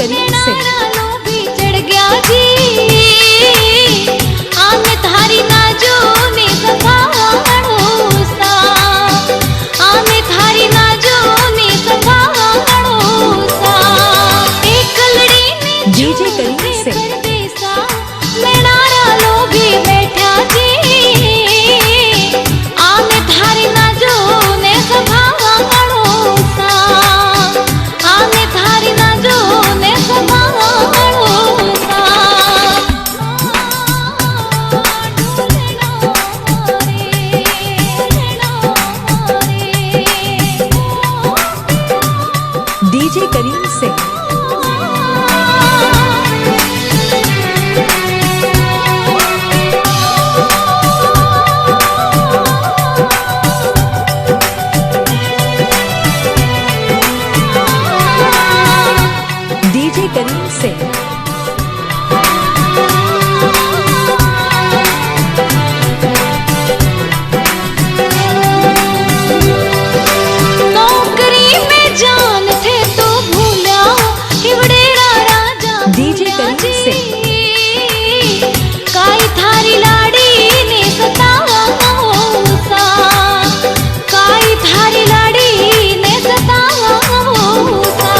करीम से भी चढ़ गया जी आने थारी नाजो ने सफाड़ो सा आने थारी नाजो ने सफाड़ो सा एक लड़ी ने डीजे करीम से परदेसा लेनारा लो भी बैठा जी आने थारी नाजो ने सफाड़ो सा आने थारी नाजो ने सफाड़ो सा डीजे करीम से डीजे करीम से नौकरी में जान थे तो भूला हिवड़ेरा राजा डीजे करीम से काई थारी लाड़ी ने सतावा सा काई थारी लाड़ी ने सतावा सा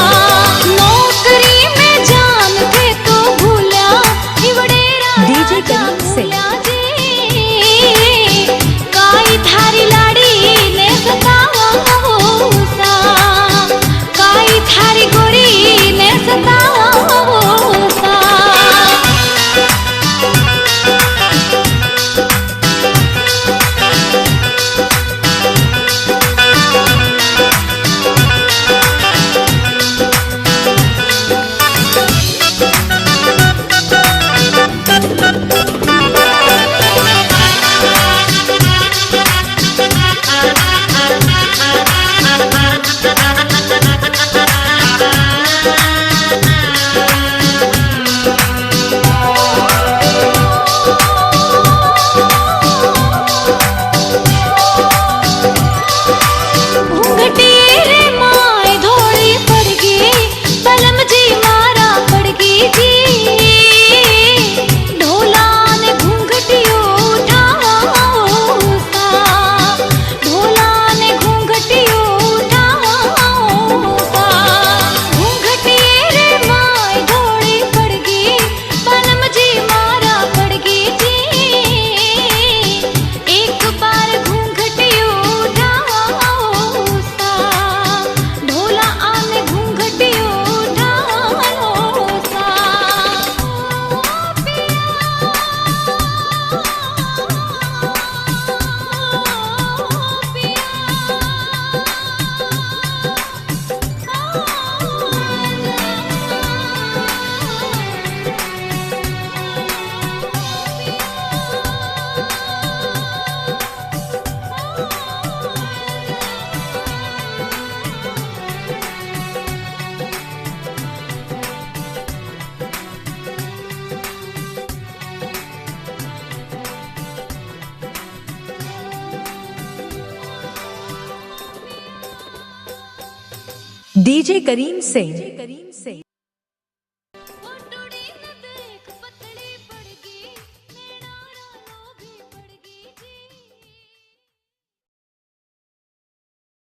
नौकरी में जान थे तो भूला हिवड़ेरा डीजे राजा करीम से भूला जी काई थारी लाड़ी ने सतावा सा काई थारी गोरी ने सतावा सा घूंघटी रे माय धोड़ी पड़ गई बलम जी मारा पड़ गई जी ढोला ने घूंघटियो उठावा सा ढोला ने घूंघटियो उठावा सा घूंघटी रे माय धोड़ी पड़ गई बलम जी मारा पड़ गई जी एक बार घूंघटियो उठावा सा ढोला आने घूंघटियो उठावा सा डीजे करीम से